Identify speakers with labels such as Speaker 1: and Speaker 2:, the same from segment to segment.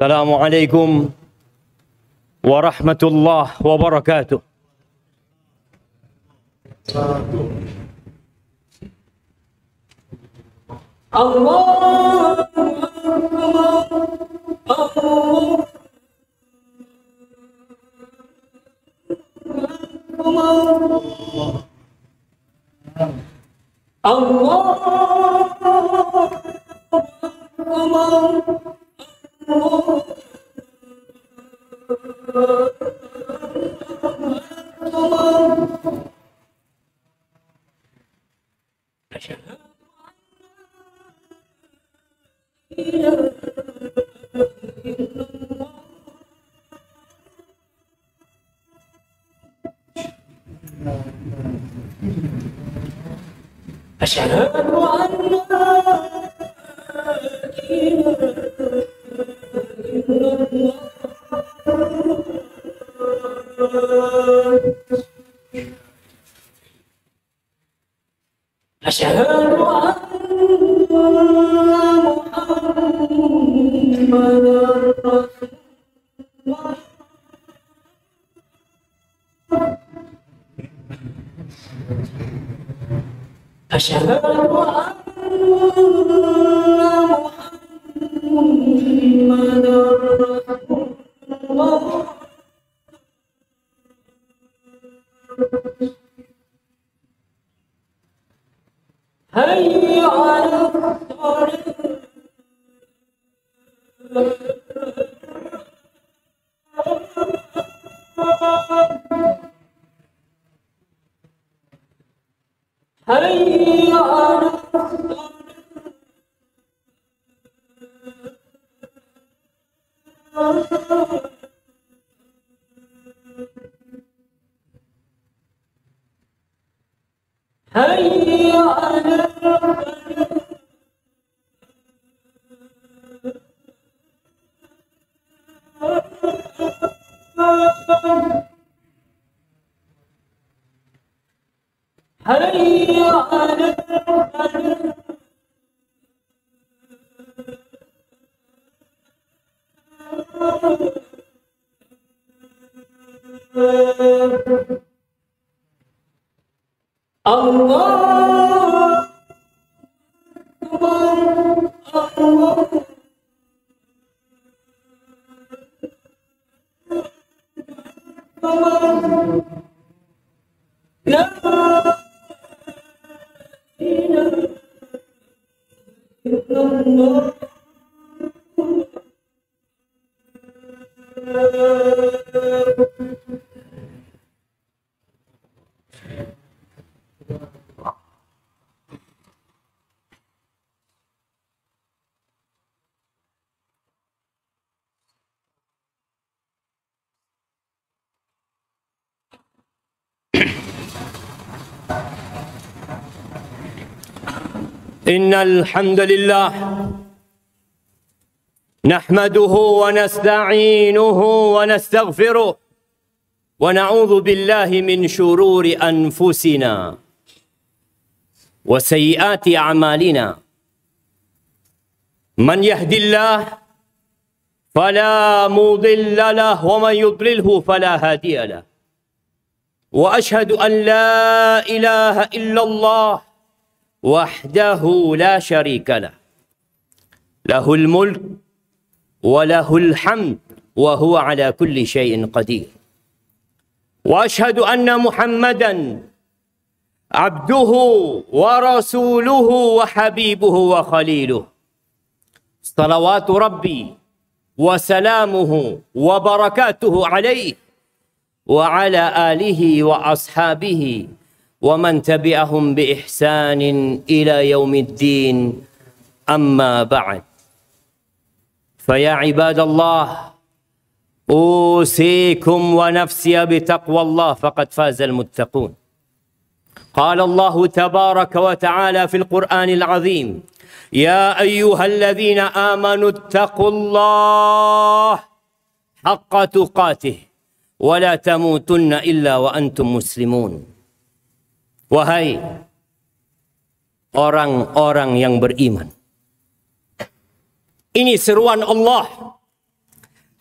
Speaker 1: Assalamualaikum warahmatullahi wabarakatuh. إن الحمد لله نحمده ونستعينه ونستغفره ونعوذ بالله من شرور أنفسنا وسيئات أعمالنا من يهد الله فلا مضل له ومن يضلله فلا هادي له وأشهد أن لا إله إلا الله وحده لا شريك له له الملك وله الحمد وهو على كل شيء قدير وأشهد أن محمدا عبده ورسوله وحبيبه وخليله صلوات ربي وسلامه وبركاته عليه وعلى آله وأصحابه ومن تبعهم بإحسان إلى يوم الدين أما بعد فيا عباد الله أوصيكم ونفسي بتقوى الله فقد فاز المتقون قال الله تبارك وتعالى في القرآن العظيم يا أيها الذين آمنوا اتقوا الله حق تقاته ولا تموتن إلا وأنتم مسلمون. Wahai orang-orang yang beriman, ini seruan Allah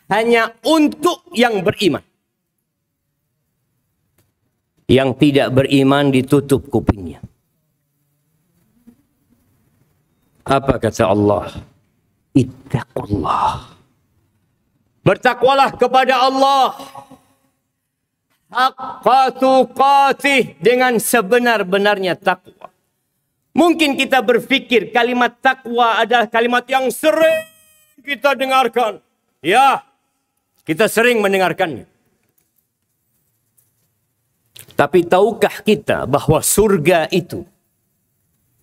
Speaker 1: hanya untuk yang beriman. Yang tidak beriman ditutup kupingnya. Apa kata Allah? Ittaqullah. Bertakwalah kepada Allah. Haqqa tuqatih, dengan sebenar-benarnya takwa. Mungkin kita berpikir kalimat takwa adalah kalimat yang sering kita dengarkan. Ya, kita sering mendengarkannya. Tapi tahukah kita bahwa surga itu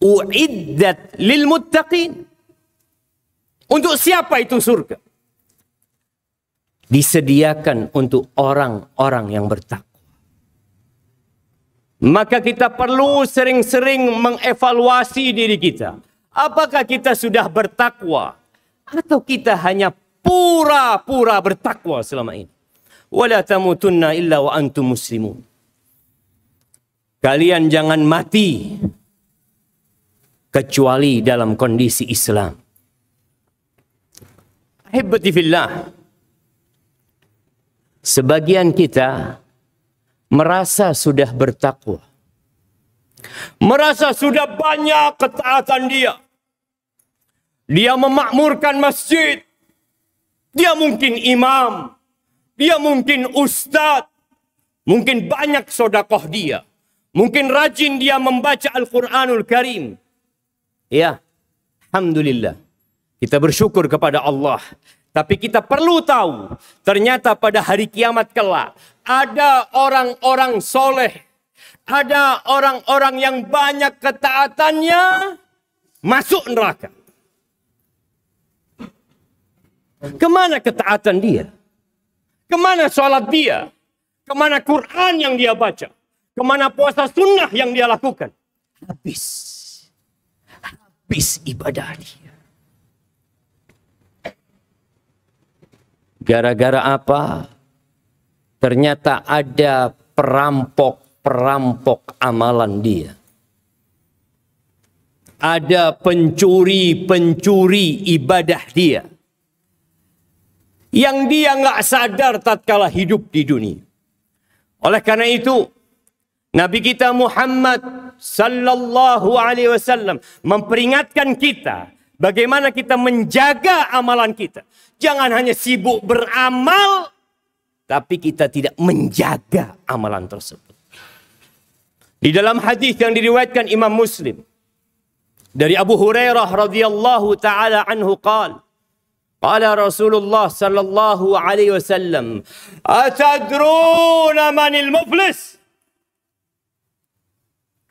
Speaker 1: uiddat lil muttaqin? Untuk siapa itu surga? Disediakan untuk orang-orang yang bertakwa. Maka kita perlu sering-sering mengevaluasi diri kita. Apakah kita sudah bertakwa? Atau kita hanya pura-pura bertakwa selama ini? Wala tamutunna illa wa antum muslimun. Kalian jangan mati kecuali dalam kondisi Islam. Ahibati fillah. Sebagian kita merasa sudah bertakwa. Merasa sudah banyak ketaatan dia. Dia memakmurkan masjid. Dia mungkin imam. Dia mungkin ustadz. Mungkin banyak sedekah dia. Mungkin rajin dia membaca Al-Quranul Karim. Ya, alhamdulillah. Kita bersyukur kepada Allah. Tapi kita perlu tahu, ternyata pada hari kiamat kelak, ada orang-orang soleh. Ada orang-orang yang banyak ketaatannya masuk neraka. Kemana ketaatan dia? Kemana sholat dia? Kemana Quran yang dia baca? Kemana puasa sunnah yang dia lakukan? Habis ibadah dia. Gara-gara apa? Ternyata ada perampok amalan dia. Ada pencuri ibadah dia. Yang dia nggak sadar tatkala hidup di dunia. Oleh karena itu, Nabi kita Muhammad sallallahu alaihi wasallam memperingatkan kita bagaimana kita menjaga amalan kita. Jangan hanya sibuk beramal, tapi kita tidak menjaga amalan tersebut. Di dalam hadis yang diriwayatkan Imam Muslim dari Abu Hurairah radhiyallahu taala anhu qala Rasulullah sallallahu alaihi wasallam, "Atadruna manil muflis?"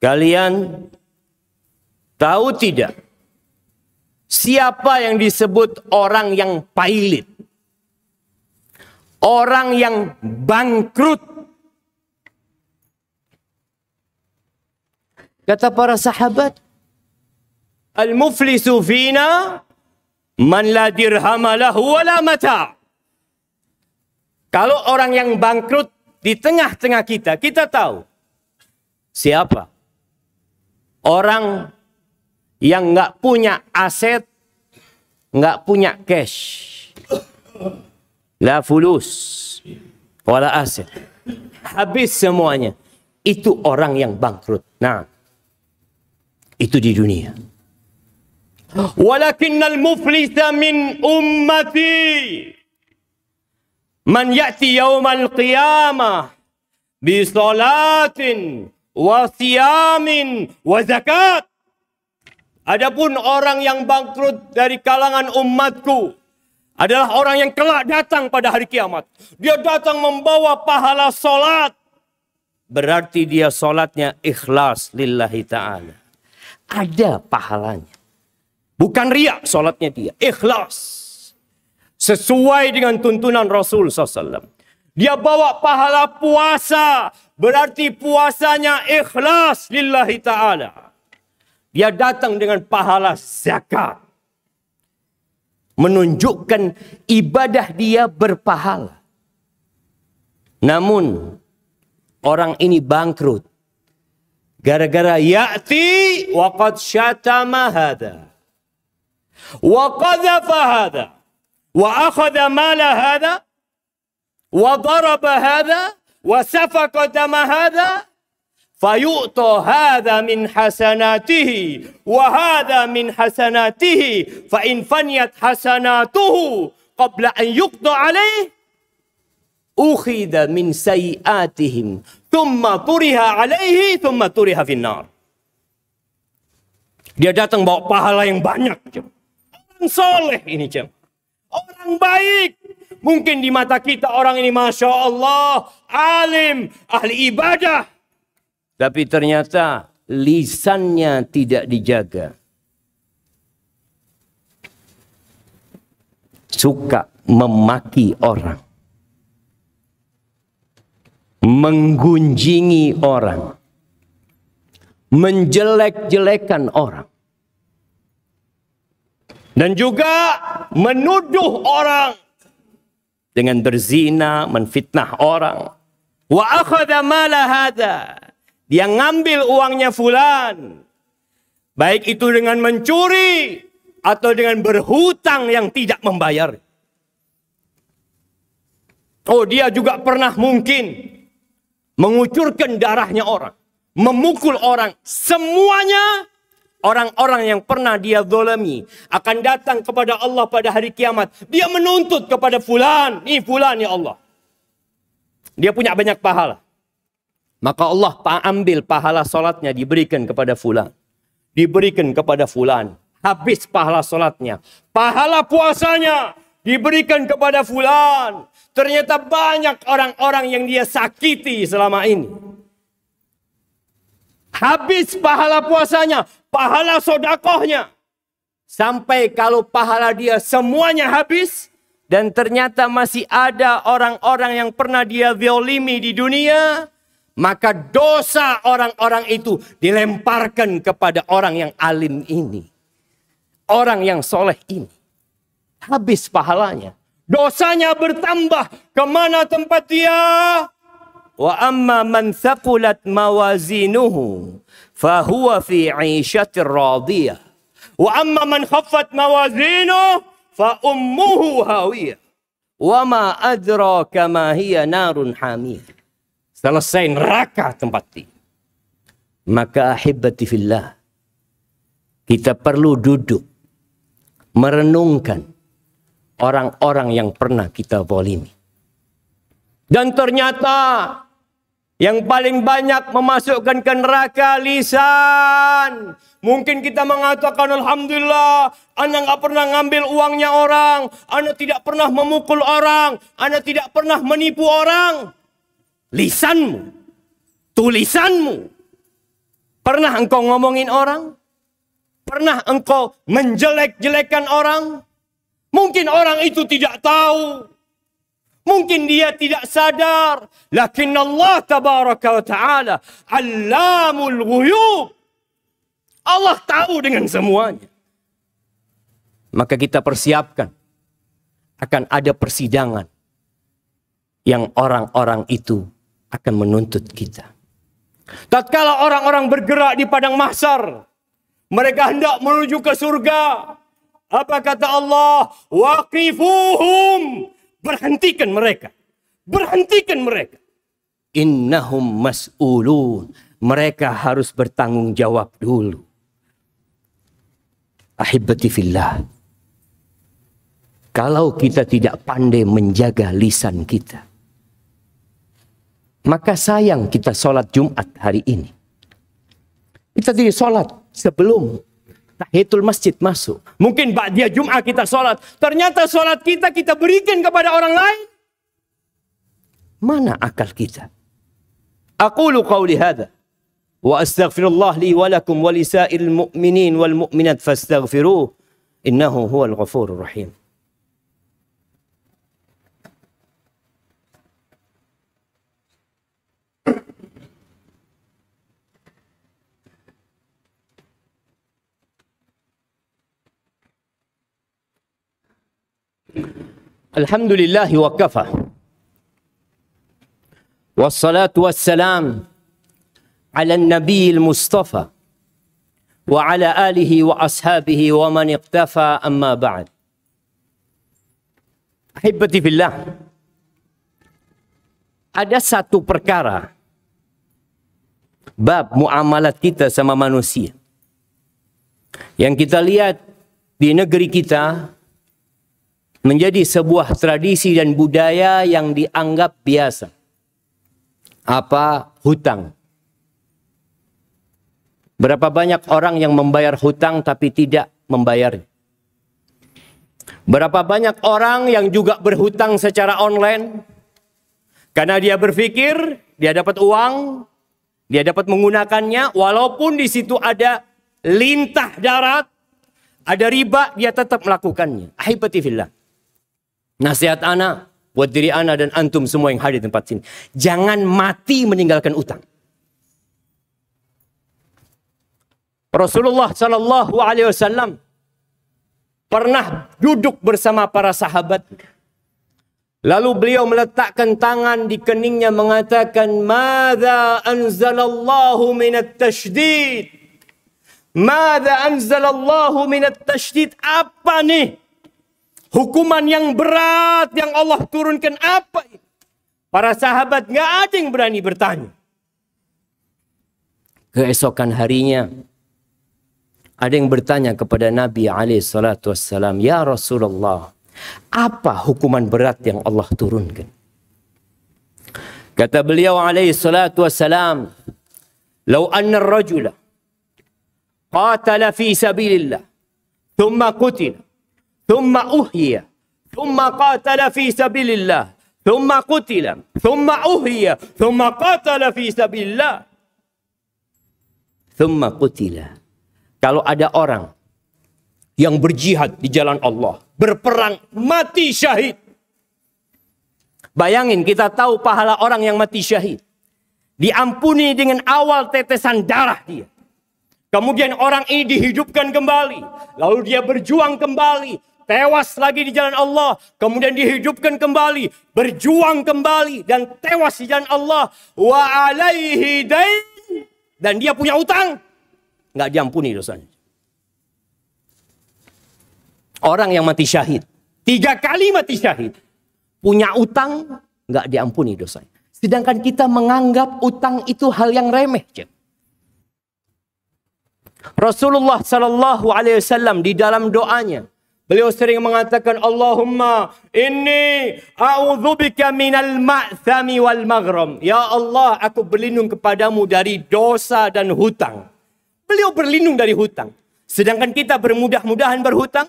Speaker 1: Kalian tahu tidak siapa yang disebut orang yang pailit? Orang yang bangkrut. Kata para sahabat, "Al-muflisu fina man la dirhama lahu wala mata." Kalau orang yang bangkrut di tengah-tengah kita, kita tahu siapa? Orang yang nggak punya aset, nggak punya cash, la fulus, wala aset, habis semuanya. Itu orang yang bangkrut. Nah, itu di dunia. Walakinnal muflisa min ummati man ya'ti yaumal qiyamah bi salatin wa siyamin wa zakat. Adapun orang yang bangkrut dari kalangan umatku adalah orang yang kelak datang pada hari kiamat. Dia datang membawa pahala solat. Berarti dia solatnya ikhlas lillahi ta'ala. Ada pahalanya. Bukan riak solatnya dia. Ikhlas. Sesuai dengan tuntunan Rasul SAW. Dia bawa pahala puasa. Berarti puasanya ikhlas lillahi ta'ala. Dia datang dengan pahala zakat. Menunjukkan ibadah dia berpahala. Namun, orang ini bangkrut. Gara-gara ya'ti wa qad syatama hadha. Wa qadhafa hadha. Wa akhadha mala hadha. wa daraba hadha wa safaqa dama hadha fayu'ta hadha min hasanatihi wa hadha min hasanatihi fa in faniyat hasanatuhu qabla an yuqda alaih ukhidha min sayiatihim thumma turiha alaihi thumma turiha finnar. Dia datang bawa pahala yang banyak. Orang soleh ini, orang baik. Mungkin di mata kita orang ini Masya Allah, alim, ahli ibadah. Tapi ternyata lisannya tidak dijaga. Suka memaki orang. Menggunjingi orang. Menjelek-jelekan orang. Dan juga menuduh orang dengan berzina, menfitnah orang. Wa akhadha mala hadha. Dia ngambil uangnya fulan. Baik itu dengan mencuri atau dengan berhutang yang tidak membayar. Oh, dia juga pernah mungkin mengucurkan darahnya orang. Memukul orang. Semuanya orang-orang yang pernah dia zalimi akan datang kepada Allah pada hari kiamat. Dia menuntut kepada fulan. Ini fulan ya Allah. Dia punya banyak pahala. Maka Allah ambil pahala solatnya diberikan kepada fulan. Diberikan kepada fulan. Habis pahala solatnya. Pahala puasanya diberikan kepada fulan. Ternyata banyak orang-orang yang dia sakiti selama ini. Habis pahala puasanya, pahala sodakohnya. Sampai kalau pahala dia semuanya habis. Dan ternyata masih ada orang-orang yang pernah dia zalimi di dunia. Maka dosa orang-orang itu dilemparkan kepada orang yang alim ini. Orang yang soleh ini. Habis pahalanya. Dosanya bertambah. Kemana tempat dia? Wa amma man thaqulat mawazinuhu fahuwa fi 'ishatir radiyah. Wa amma man khaffat mawazinuhu fa ummuhu hawiyah. Wa ma adraka ma hiya narun hamiyah. Selesai neraka tempat dia. Maka ahibati fillah, kita perlu duduk merenungkan orang-orang yang pernah kita zalimi. Dan ternyata yang paling banyak memasukkan ke neraka lisan. Mungkin kita mengatakan alhamdulillah, ana nggak pernah ngambil uangnya orang, ana tidak pernah memukul orang, ana tidak pernah menipu orang. Lisanmu, tulisanmu. Pernah engkau ngomongin orang? Pernah engkau menjelek-jelekan orang? Mungkin orang itu tidak tahu. Mungkin dia tidak sadar. Lakin Allah tabaraka wa ta'ala allamul ghuyub. Allah tahu dengan semuanya. Maka kita persiapkan. Akan ada persidangan. Yang orang-orang itu akan menuntut kita. Tatkala orang-orang bergerak di padang mahsyar. Mereka hendak menuju ke surga. Apa kata Allah? Waqifuhum. Berhentikan mereka. Berhentikan mereka. Innahum mas'ulun. Mereka harus bertanggung jawab dulu. Ahibati fillah. Kalau kita tidak pandai menjaga lisan kita. Maka sayang kita sholat Jumat hari ini. Kita tidak sholat sebelum tahiyatul masjid masuk. Mungkin ba'diyah Jum'ah kita sholat. Ternyata sholat kita berikan kepada orang lain. Mana akal kita? Aqulu qawli hadha. Wa astaghfirullah li walakum walisairil mu'minin wal mu'minat fastaghfiruh. Innahu huwal ghafurur rahim. Alhamdulillah wa kafa. Wassalatu wassalam ala nabiyil mustafa wa ala alihi wa ashabihi wa man iqtafa amma ba'd. Ahibati fillah. Ada satu perkara bab muamalat kita sama manusia yang kita lihat di negeri kita menjadi sebuah tradisi dan budaya yang dianggap biasa. Apa? Hutang. Berapa banyak orang yang membayar hutang tapi tidak membayarnya? Berapa banyak orang yang juga berhutang secara online karena dia berpikir dia dapat uang, dia dapat menggunakannya walaupun di situ ada lintah darat, ada riba, dia tetap melakukannya. Ahibati fillah. Nasihat ana buat diri ana dan antum semua yang hadir di tempat sini. Jangan mati meninggalkan utang. Rasulullah sallallahu alaihi wasallam pernah duduk bersama para sahabat. Lalu beliau meletakkan tangan di keningnya mengatakan, "Madza anzalallahu minat tasydid?" Madza anzalallahu minat tasydid? Apa nih hukuman yang berat yang Allah turunkan, apa? Para sahabat nggak ada yang berani bertanya. Keesokan harinya ada yang bertanya kepada Nabi SAW, "Ya Rasulullah, apa hukuman berat yang Allah turunkan?" Kata beliau SAW, "Lau anna ar-rajula qatala fi sabilillah, thumma qutila, thumma uhyiya, thumma qatala fi sabilillah, thumma qutila, thumma uhyiya, thumma qatala fi sabilillah, thumma qutila." Kalau ada orang yang berjihad di jalan Allah, berperang, mati syahid. Bayangin, kita tahu pahala orang yang mati syahid. Diampuni dengan awal tetesan darah dia. Kemudian orang ini dihidupkan kembali. Lalu dia berjuang kembali. Tewas lagi di jalan Allah. Kemudian dihidupkan kembali. Berjuang kembali. Dan tewas di jalan Allah. Wa alaihi dain. Dan dia punya utang. Nggak diampuni dosanya. Orang yang mati syahid. 3 kali mati syahid. Punya utang. Nggak diampuni dosanya. Sedangkan kita menganggap utang itu hal yang remeh. Rasulullah sallallahu alaihi wasallam di dalam doanya, beliau sering mengatakan, "Allahumma inni a'udzubika minal ma'thami wal maghram." Ya Allah, aku berlindung kepadamu dari dosa dan hutang. Beliau berlindung dari hutang. Sedangkan kita bermudah-mudahan berhutang.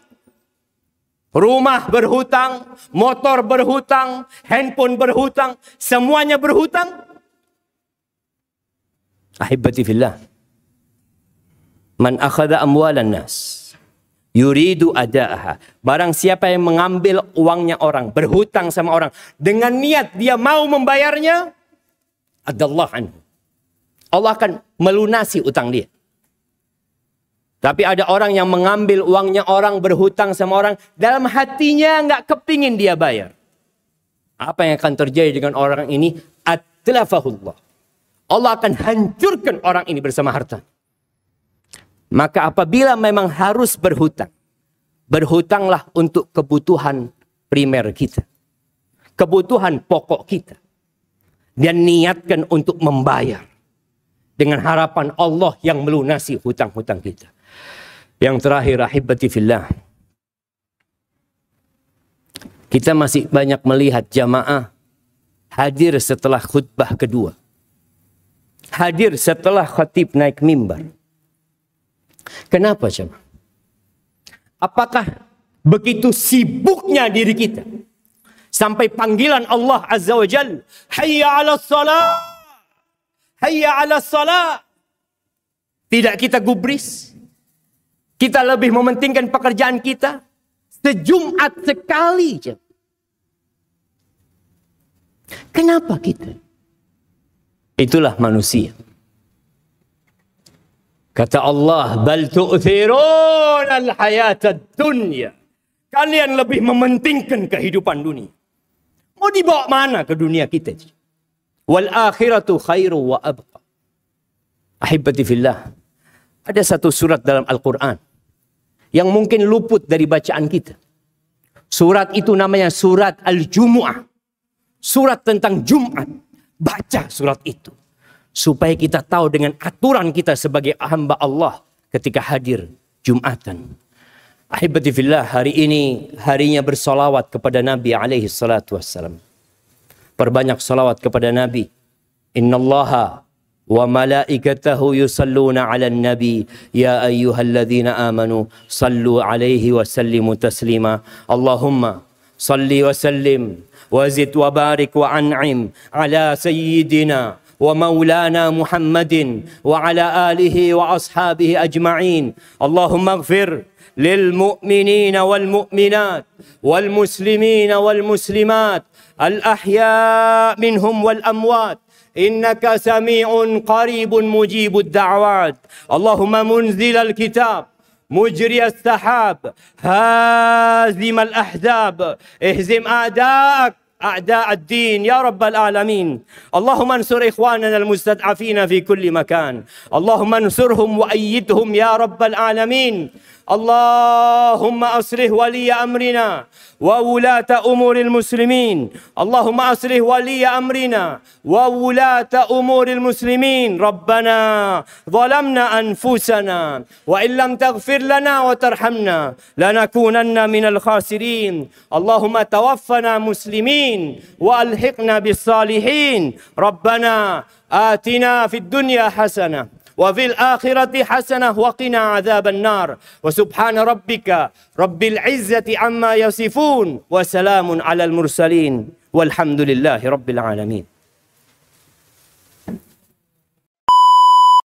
Speaker 1: Rumah berhutang, motor berhutang, handphone berhutang, semuanya berhutang. Ahibati fillah. Man akhadha amwalan nas yuridu ada'aha. Barang siapa yang mengambil uangnya orang, berhutang sama orang dengan niat dia mau membayarnya, adallah anhu. Allah akan melunasi utang dia. Tapi ada orang yang mengambil uangnya orang, berhutang sama orang, dalam hatinya nggak kepingin dia bayar. Apa yang akan terjadi dengan orang ini? Atlafahullah. Allah akan hancurkan orang ini bersama harta. Maka apabila memang harus berhutang, berhutanglah untuk kebutuhan primer kita. Kebutuhan pokok kita. Dan niatkan untuk membayar. Dengan harapan Allah yang melunasi hutang-hutang kita. Yang terakhir, ahibati fillah. Kita masih banyak melihat jamaah hadir setelah khutbah kedua. Hadir setelah khatib naik mimbar. Kenapa jemaah? Apakah begitu sibuknya diri kita sampai panggilan Allah Azza wa Jalla, hayya 'alas shalah, hayya 'alas shalah, tidak kita gubris? Kita lebih mementingkan pekerjaan kita sejumat sekali. Kenapa kita? Itulah manusia. Kata Allah, bal tu'thirun al-hayatad dunya. Kalian lebih mementingkan kehidupan dunia. Mau dibawa mana ke dunia kita? Wal akhiratu khairu wa abqa. Ahibati fillah. Ada satu surat dalam Al-Quran yang mungkin luput dari bacaan kita. Surat itu namanya surat Al-Jumu'ah. Surat tentang Jumat. Baca surat itu. Supaya kita tahu dengan aturan kita sebagai hamba Allah ketika hadir Jumatan. Ahibati fillah, hari ini harinya bersolawat kepada Nabi alaihi salatu wassalam. Perbanyak solawat kepada Nabi. Innallaha wa malaikatahu yusalluna ala nabi ya ayyuhalladzina amanu sallu alaihi wa sallimu taslima. Allahumma salli wa sallim wa zid wa barik wa an'im ala sayyidina wa maulana Muhammadin wa ala alihi wa ashabihi ajma'in. Allahumma ighfir للمؤمنين والمؤمنات والمسلمين والمسلمات الأحياء منهم والأموات إنك سميع قريب مجيب الدعوات. اللهم منزل الكتاب مجري السحاب هازم الأحزاب اهزم أعداءك أعداء الدين يا رب العالمين. اللهم انصر إخواننا المستضعفين في كل مكان. اللهم انصرهم وأيدهم يا رب العالمين. اللهم أصلح ولي أمرنا وولاة أمور المسلمين. اللهم أصلح ولي أمرنا وولاة أمور المسلمين. ربنا ظلمنا أنفسنا وإن لم تغفر لنا وترحمنا لنكونن من الخاسرين. اللهم توفنا مسلمين وألحقنا بالصالحين. ربنا آتنا في الدنيا حسنة وفي الآخرة حسنة وقنا عذاب النار. وسبحان ربك رب العزة عما يصفون وسلام على المرسلين والحمد لله رب العالمين.